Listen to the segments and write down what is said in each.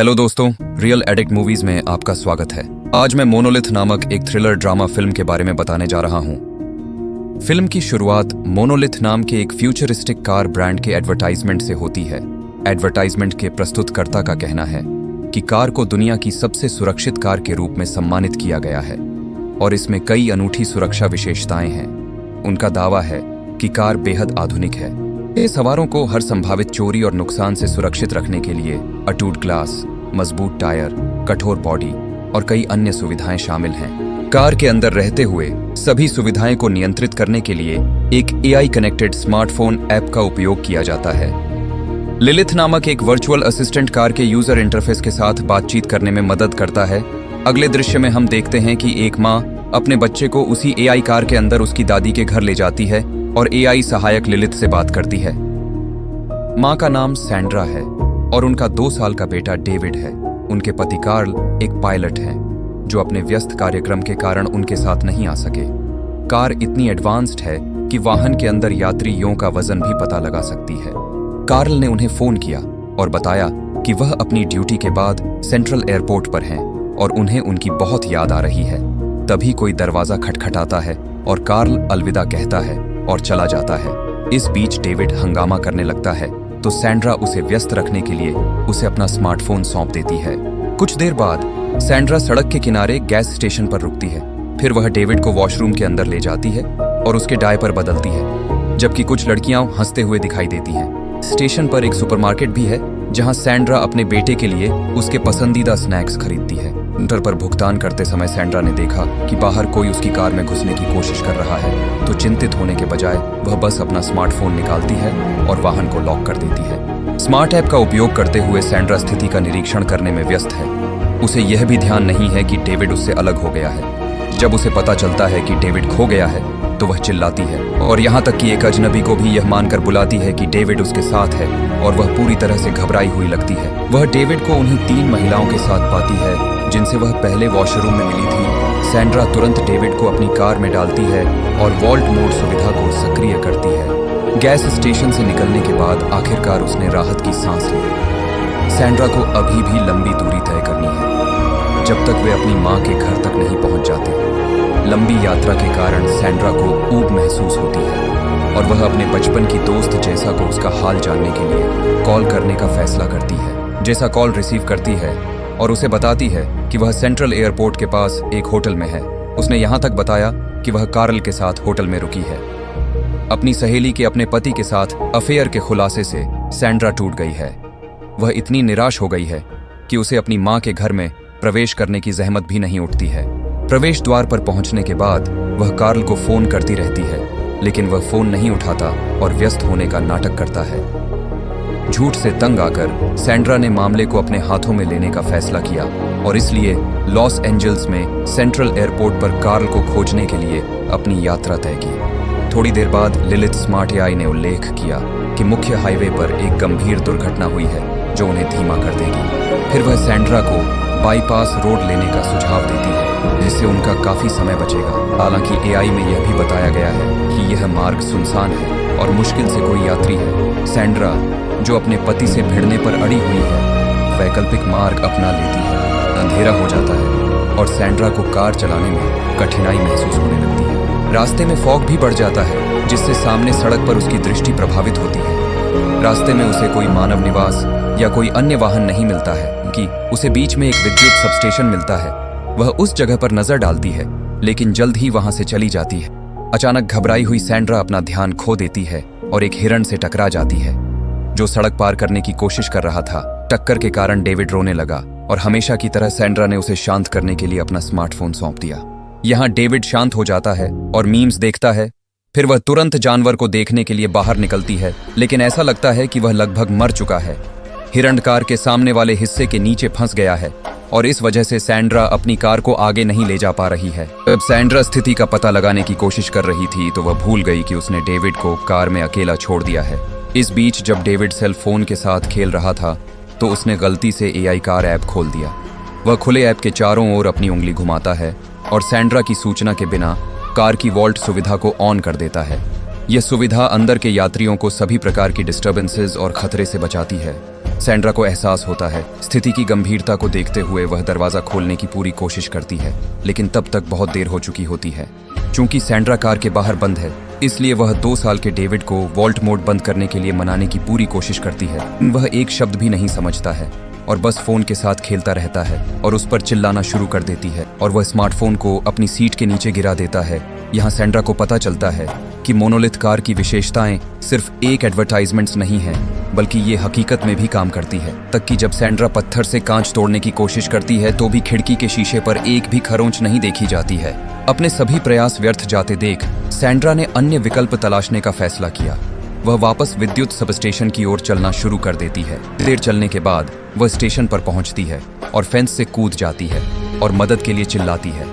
Hello दोस्तों, real addict movies में आपका स्वागत है। आज मैं मोनोलिथ नामक एक थ्रिलर ड्रामा फिल्म के बारे में बताने जा रहा हूँ। फिल्म की शुरुआत मोनोलिथ नाम के एक फ्यूचरिस्टिक कार ब्रांड के एडवर्टाइजमेंट से होती है। एडवर्टाइजमेंट के प्रस्तुतकर्ता का कहना है कि कार को दुनिया की सबसे सुरक्षित कार के रूप में सम्मानित किया गया है और इसमें कई अनूठी सुरक्षा विशेषताएं हैं। उनका दावा है कि कार बेहद आधुनिक है। ये सवारों को हर संभावित चोरी और नुकसान से सुरक्षित रखने के लिए अटूट ग्लास, मजबूत टायर, कठोर बॉडी और कई अन्य सुविधाएं शामिल हैं। कार के अंदर रहते हुए सभी सुविधाएं को नियंत्रित करने के लिए एक एआई कनेक्टेड स्मार्टफोन ऐप का उपयोग किया जाता है। लिलिथ नामक एक वर्चुअल असिस्टेंट कार के यूजर इंटरफेस के साथ बातचीत करने में मदद करता है। अगले दृश्य में हम देखते हैं कि एक माँ अपने बच्चे को उसी एआई कार के अंदर उसकी दादी के घर ले जाती है और एआई सहायक लिलिथ से बात करती है। माँ का नाम सैंड्रा है और उनका 2 साल का बेटा डेविड है। उनके पति कार्ल एक पायलट हैं जो अपने व्यस्त कार्यक्रम के कारण उनके साथ नहीं आ सके। कार इतनी एडवांस्ड है कि वाहन के अंदर यात्रियों का वजन भी पता लगा सकती है। कार्ल ने उन्हें फोन किया और बताया कि वह अपनी ड्यूटी के बाद सेंट्रल एयरपोर्ट पर हैं और उन्हें उनकी बहुत याद आ रही है। तभी कोई दरवाजा खटखटाता है और कार्ल अलविदा कहता है और चला जाता है। इस बीच डेविड हंगामा करने लगता है तो सैंड्रा उसे व्यस्त रखने के लिए उसे अपना स्मार्टफोन सौंप देती है। कुछ देर बाद सैंड्रा सड़क के किनारे गैस स्टेशन पर रुकती है। फिर वह डेविड को वॉशरूम के अंदर ले जाती है और उसके डायपर बदलती है, जबकि कुछ लड़कियां हंसते हुए दिखाई देती हैं। स्टेशन पर एक सुपरमार्केट भी है जहां सैंड्रा अपने बेटे के लिए उसके पसंदीदा स्नैक्स खरीदती है। काउंटर पर भुगतान करते समय सैंड्रा ने देखा कि बाहर कोई उसकी कार में घुसने की कोशिश कर रहा है, तो चिंतित होने के बजाय वह बस अपना स्मार्टफोन निकालती है और वाहन को लॉक कर देती है। स्मार्ट ऐप का उपयोग करते हुए सैंड्रा स्थिति का निरीक्षण करने में व्यस्त है। उसे यह भी ध्यान नहीं है कि डेविड उससे अलग हो गया है। जब उसे पता चलता है कि डेविड खो गया है तो वह चिल्लाती है और यहाँ तक कि एक अजनबी को भी यह मानकर बुलाती है कि डेविड उसके साथ है और वह पूरी तरह से घबराई हुई लगती है। वह डेविड को उन्हीं 3 महिलाओं के साथ पाती है जिनसे वह पहले वॉशरूम में मिली थी। सैंड्रा तुरंत डेविड को अपनी कार में डालती है और वॉल्ट मोड सुविधा को सक्रिय करती है। गैस स्टेशन से निकलने के बाद आखिरकार उसने राहत की सांस ली। सैंड्रा को अभी भी लंबी दूरी तय करनी है जब तक वे अपनी माँ के घर तक नहीं पहुँच जाते। लंबी यात्रा के कारण सैंड्रा को ऊब महसूस होती है और वह अपने बचपन की दोस्त जेसा को उसका हाल जानने के लिए कॉल करने का फैसला करती है। जेसा कॉल रिसीव करती है और उसे बताती है कि वह सेंट्रल एयरपोर्ट के पास एक होटल में है। उसने यहाँ तक बताया कि वह कार्ल के साथ होटल में रुकी है। अपनी सहेली के अपने पति के साथ अफेयर के खुलासे से सैंड्रा टूट गई है। वह इतनी निराश हो गई है कि उसे अपनी माँ के घर में प्रवेश करने की जहमत भी नहीं उठती है। प्रवेश द्वार पर पहुंचने के बाद वह कार्ल को फोन करती रहती है, लेकिन वह फोन नहीं उठाता और व्यस्त होने का नाटक करता है। झूठ से तंग आकर सैंड्रा ने मामले को अपने हाथों में लेने का फैसला किया और इसलिए लॉस एंजल्स में सेंट्रल एयरपोर्ट पर कार्ल को खोजने के लिए अपनी यात्रा तय की। थोड़ी देर बाद लिलिथ स्मार्ट एआई ने उल्लेख किया कि मुख्य हाईवे पर एक गंभीर दुर्घटना हुई है जो उन्हें धीमा कर देगी। फिर वह सैंड्रा को बाईपास रोड लेने का सुझाव देती है जिससे उनका काफी समय बचेगा। हालांकि एआई में यह भी बताया गया है कि यह मार्ग सुनसान है और मुश्किल से कोई यात्री है। सैंड्रा, जो अपने पति से भिड़ने पर अड़ी हुई है, वैकल्पिक मार्ग अपना लेती है। अंधेरा हो जाता है और सैंड्रा को कार चलाने में कठिनाई महसूस होने लगती है। रास्ते में फॉग भी बढ़ जाता है जिससे सामने सड़क पर उसकी दृष्टि प्रभावित होती है। रास्ते में उसे कोई मानव निवास या कोई अन्य वाहन नहीं मिलता है कि उसे बीच में एक विद्युत सबस्टेशन मिलता है। वह उस जगह पर नजर डालती है लेकिन जल्द ही वहां से चली जाती है। अचानक घबराई हुई सैंड्रा अपना ध्यान खो देती है और एक हिरण से टकरा जाती है जो सड़क पार करने की कोशिश कर रहा था। टक्कर के कारण डेविड रोने लगा और हमेशा की तरह सैंड्रा ने उसे शांत करने के लिए अपना स्मार्टफोन सौंप दिया। यहाँ डेविड शांत हो जाता है और मीम्स देखता है। फिर वह तुरंत जानवर को देखने के लिए बाहर निकलती है, लेकिन ऐसा लगता है कि वह लगभग मर चुका है। हिरण कार के सामने वाले हिस्से के नीचे फंस गया है और इस वजह से सैंड्रा अपनी कार को आगे नहीं ले जा पा रही है। जब सैंड्रा स्थिति का पता लगाने की कोशिश कर रही थी तो वह भूल गई कि उसने डेविड को कार में अकेला छोड़ दिया है। इस बीच जब डेविड सेल फोन के साथ खेल रहा था तो उसने गलती से एआई कार ऐप खोल दिया। वह खुले ऐप के चारों ओर अपनी उंगली घुमाता है और सैंड्रा की सूचना के बिना कार की वॉल्ट सुविधा को ऑन कर देता है। यह सुविधा अंदर के यात्रियों को सभी प्रकार की डिस्टर्बेंसेस और खतरे से बचाती है। सैंड्रा को एहसास होता है। स्थिति की गंभीरता को देखते हुए वह दरवाजा खोलने की पूरी कोशिश करती है, लेकिन तब तक बहुत देर हो चुकी होती है। चूंकि सैंड्रा कार के बाहर बंद है, इसलिए वह 2 साल के डेविड को वॉल्ट मोड बंद करने के लिए मनाने की पूरी कोशिश करती है। वह एक शब्द भी नहीं समझता है और बस फोन के साथ खेलता रहता है और उस पर चिल्लाना शुरू कर देती है और वह स्मार्टफोन को अपनी सीट के नीचे गिरा देता है। यहाँ सैंड्रा को पता चलता है कि मोनोलिथ कार की विशेषताएं सिर्फ एक एडवर्टाइजमेंट्स नहीं है, बल्कि ये हकीकत में भी काम करती है। तक कि जब सैंड्रा पत्थर से कांच तोड़ने की कोशिश करती है तो भी खिड़की के शीशे पर एक भी खरोंच नहीं देखी जाती है। अपने सभी प्रयास व्यर्थ जाते देख सैंड्रा ने अन्य विकल्प तलाशने का फैसला किया। वह वापस विद्युत सबस्टेशन की ओर चलना शुरू कर देती है। देर चलने के बाद वह स्टेशन पर पहुंचती है और फेंस से कूद जाती है और मदद के लिए चिल्लाती है।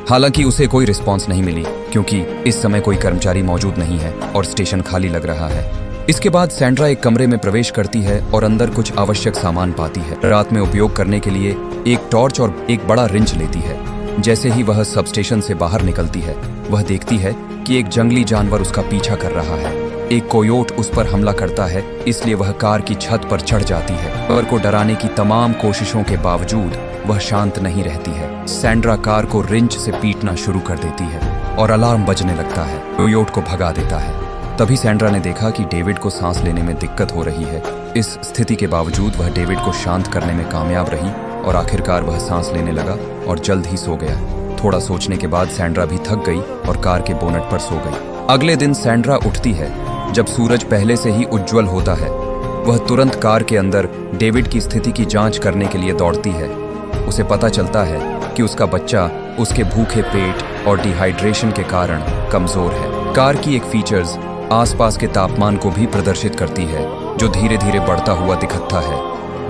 हालांकि उसे कोई रिस्पॉन्स नहीं मिली, क्योंकि इस समय कोई कर्मचारी मौजूद नहीं है और स्टेशन खाली लग रहा है। इसके बाद सैंड्रा एक कमरे में प्रवेश करती है और अंदर कुछ आवश्यक सामान पाती है। रात में उपयोग करने के लिए एक टॉर्च और एक बड़ा रिंच लेती है। जैसे ही वह सबस्टेशन से बाहर निकलती है, वह देखती है कि एक जंगली जानवर उसका पीछा कर रहा है। एक कोयोट उस पर हमला करता है, इसलिए वह कार की छत पर चढ़ जाती है। कार को डराने की तमाम कोशिशों के बावजूद वह शांत नहीं रहती है। सैंड्रा कार को रिंच से पीटना शुरू कर देती है और अलार्म बजने लगता है। कोयोट को भगा देता है। तभी सैंड्रा ने देखा कि डेविड को सांस लेने में दिक्कत हो रही है। इस स्थिति के बावजूद वह डेविड को शांत करने में कामयाब रही और आखिरकार वह सांस लेने लगा और जल्द ही सो गया। थोड़ा सोचने के बाद सैंड्रा भी थक गई और कार के बोनट पर सो गई। अगले दिन सैंड्रा उठती है जब सूरज पहले से ही उज्ज्वल होता है। वह तुरंत कार के अंदर डेविड की स्थिति की जांच करने के लिए दौड़ती है। उसे पता चलता है कि उसका बच्चा उसके भूखे पेट और डिहाइड्रेशन के कारण कमजोर है। कार की एक फीचर्स आसपास के तापमान को भी प्रदर्शित करती है, जो धीरे धीरे बढ़ता हुआ दिखता है।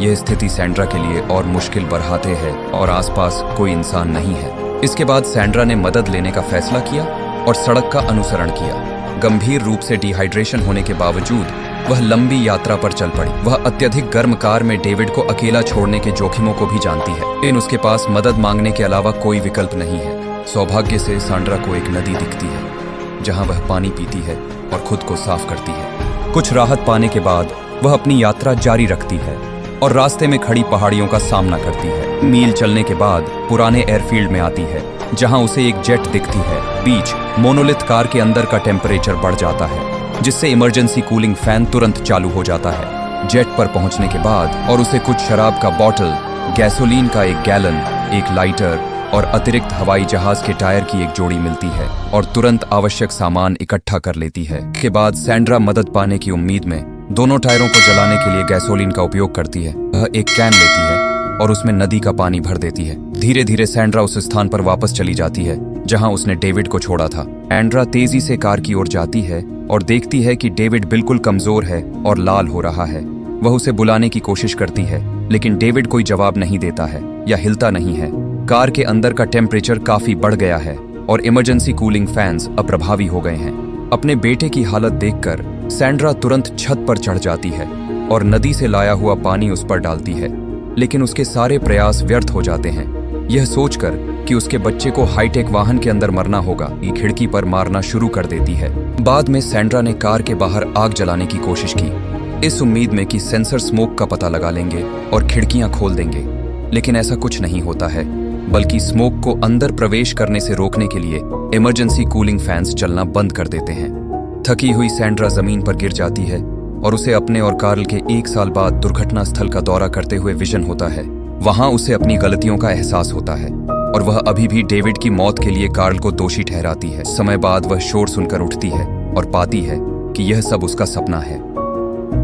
यह स्थिति सैंड्रा के लिए और मुश्किल बढ़ाते है और आसपास कोई इंसान नहीं है। इसके बाद सैंड्रा ने मदद लेने का फैसला किया और सड़क का अनुसरण किया। गंभीर रूप से डिहाइड्रेशन होने के बावजूद वह लंबी यात्रा पर चल पड़ी। वह अत्यधिक गर्म कार में डेविड को अकेला छोड़ने के जोखिमों को भी जानती है, लेकिन उसके पास मदद मांगने के अलावा कोई विकल्प नहीं है। सौभाग्य से सैंड्रा को एक नदी दिखती है, जहां वह पानी पीती है और खुद को साफ करती है। कुछ राहत पाने के बाद वह अपनी यात्रा जारी रखती है और रास्ते में खड़ी पहाड़ियों का सामना करती है। मील चलने के बाद पुराने एयरफील्ड में आती है, जहां उसे एक जेट दिखती है। बीच मोनोलिथ कार के अंदर का टेम्परेचर बढ़ जाता है, जिससे इमरजेंसी कूलिंग फैन तुरंत चालू हो जाता है। जेट पर पहुंचने के बाद और उसे कुछ शराब का बॉटल, गैसोलीन का 1 गैलन, एक लाइटर और अतिरिक्त हवाई जहाज के टायर की एक जोड़ी मिलती है और तुरंत आवश्यक सामान इकट्ठा कर लेती है। इसके बाद सैंड्रा मदद पाने की उम्मीद में दोनों टायरों को जलाने के लिए गैसोलीन का उपयोग करती है। वह एक कैन लेती है और उसमें नदी का पानी भर देती है। धीरे धीरे सैंड्रा उस स्थान पर वापस चली जाती है जहां उसने डेविड को छोड़ा था। सैंड्रा तेजी से कार की ओर जाती है और देखती है कि डेविड बिल्कुल कमजोर है और लाल हो रहा है। वह उसे बुलाने की कोशिश करती है, लेकिन डेविड कोई जवाब नहीं देता है या हिलता नहीं है। कार के अंदर का टेम्परेचर काफी बढ़ गया है और इमरजेंसी कूलिंग फैंस अप्रभावी हो गए हैं। अपने बेटे की हालत देखकर सैंड्रा तुरंत छत पर चढ़ जाती है और नदी से लाया हुआ पानी उस पर डालती है, लेकिन उसके सारे प्रयास व्यर्थ हो जाते हैं। यह सोचकर कि उसके बच्चे को हाईटेक वाहन के अंदर मरना होगा, ये खिड़की पर मारना शुरू कर देती है। बाद में सैंड्रा ने कार के बाहर आग जलाने की कोशिश की, इस उम्मीद में कि सेंसर स्मोक का पता लगा लेंगे और खिड़कियां खोल देंगे, लेकिन ऐसा कुछ नहीं होता है, बल्कि स्मोक को अंदर प्रवेश करने से रोकने के लिए इमरजेंसी कूलिंग फैंस चलना बंद कर देते हैं। थकी हुई सैंड्रा जमीन पर गिर जाती है और उसे अपने और कार्ल के 1 साल बाद दुर्घटना स्थल का दौरा करते हुए विजन होता है। वहां उसे अपनी गलतियों का एहसास होता है और वह अभी भी डेविड की मौत के लिए कार्ल को दोषी ठहराती है। समय बाद वह शोर सुनकर उठती है और पाती है कि यह सब उसका सपना है।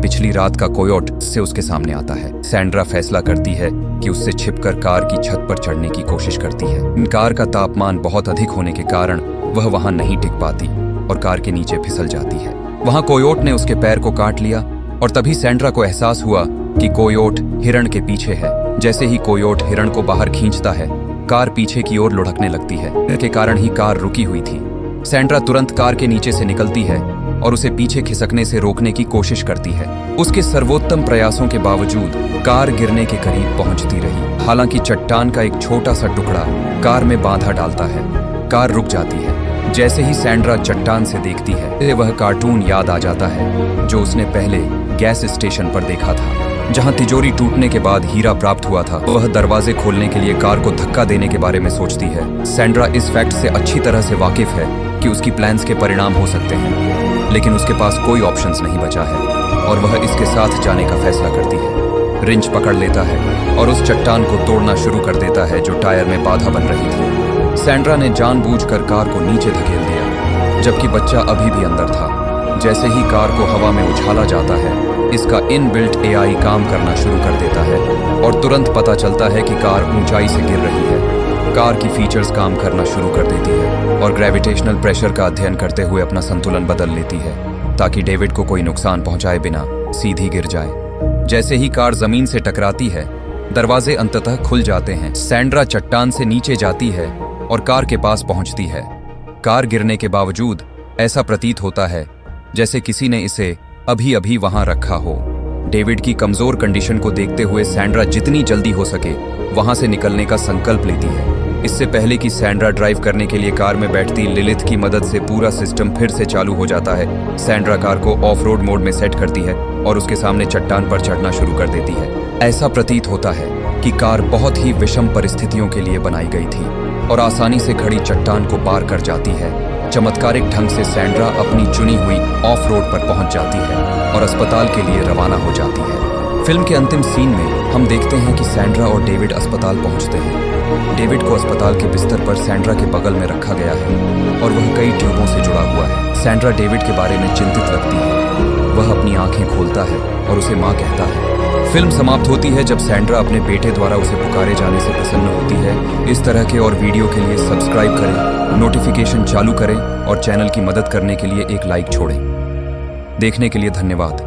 पिछली रात का कोयोट से उसके सामने आता है। सैंड्रा फैसला करती है कि उससे छिपकर कार की छत पर चढ़ने की कोशिश करती है। कार का तापमान बहुत अधिक होने के कारण वह वहां नहीं टिक पाती और कार के नीचे फिसल जाती है। वहां कोयोट ने उसके पैर को काट लिया और तभी सैंड्रा को एहसास हुआ कि कोयोट हिरण के पीछे है। जैसे ही कोयोट हिरण को बाहर खींचता है, कार पीछे की ओर लुढ़कने लगती है। इसके कारण ही कार रुकी हुई थी। सैंड्रा तुरंत कार के नीचे से निकलती है और उसे पीछे खिसकने से रोकने की कोशिश करती है। उसके सर्वोत्तम प्रयासों के बावजूद कार गिरने के करीब पहुंचती रही। हालांकि चट्टान का एक छोटा सा टुकड़ा कार में बाधा डालता है। कार रुक जाती है। जैसे ही सैंड्रा चट्टान से देखती है, वह कार्टून याद आ जाता है जो उसने पहले गैस स्टेशन पर देखा था। जहां तिजोरी टूटने के बाद हीरा प्राप्त हुआ था, वह दरवाजे खोलने के लिए कार को धक्का देने के बारे में सोचती है। सैंड्रा इस फैक्ट से अच्छी तरह से वाकिफ है कि उसकी प्लान्स के परिणाम हो सकते हैं, लेकिन उसके पास कोई ऑप्शंस नहीं बचा है और वह इसके साथ जाने का फैसला करती है। रिंच पकड़ लेता है और उस चट्टान को तोड़ना शुरू कर देता है जो टायर में बाधा बन रही थी। सैंड्रा ने जानबूझकर कार को नीचे धकेल दिया, जबकि बच्चा अभी भी अंदर था। जैसे ही कार को हवा में उछाला जाता है, इसका इनबिल्ट एआई काम करना शुरू कर देता है और तुरंत पता चलता है कि कार ऊंचाई से गिर रही है। कार की फीचर्स काम करना शुरू कर देती है और ग्रेविटेशनल प्रेशर का अध्ययन करते हुए अपना संतुलन बदल लेती है ताकि डेविड को कोई नुकसान पहुंचाए बिना सीधी गिर जाए। जैसे ही कार जमीन से टकराती है, दरवाजे अंततः खुल जाते हैं। सैंड्रा चट्टान से नीचे जाती है और कार के पास पहुंचती है। कार गिरने के बावजूद ऐसा प्रतीत होता है जैसे किसी ने इसे अभी अभी वहां रखा हो। डेविड की कमजोर कंडीशन को देखते हुए सैंड्रा जितनी जल्दी हो सके वहां से निकलने का संकल्प लेती है। इससे पहले कि सैंड्रा ड्राइव करने के लिए कार में बैठती, लिलिथ की मदद से पूरा सिस्टम फिर से चालू हो जाता है। सैंड्रा कार को ऑफ रोड मोड में सेट करती है और उसके सामने चट्टान पर चढ़ना शुरू कर देती है। ऐसा प्रतीत होता है कि कार बहुत ही विषम परिस्थितियों के लिए बनाई गई थी और आसानी से खड़ी चट्टान को पार कर जाती है। चमत्कारिक ढंग से सैंड्रा अपनी चुनी हुई ऑफ रोड पर पहुंच जाती है और अस्पताल के लिए रवाना हो जाती है। फिल्म के अंतिम सीन में हम देखते हैं कि सैंड्रा और डेविड अस्पताल पहुंचते हैं। डेविड को अस्पताल के बिस्तर पर सैंड्रा के बगल में रखा गया है और वह कई ट्यूबों से जुड़ा हुआ है। सैंड्रा डेविड के बारे में चिंतित लगती है। वह अपनी आंखें खोलता है और उसे माँ कहता है। फिल्म समाप्त होती है जब सैंड्रा अपने बेटे द्वारा उसे पुकारे जाने से प्रसन्न होती है। इस तरह के और वीडियो के लिए सब्सक्राइब करें, नोटिफिकेशन चालू करें और चैनल की मदद करने के लिए एक लाइक छोड़ें। देखने के लिए धन्यवाद।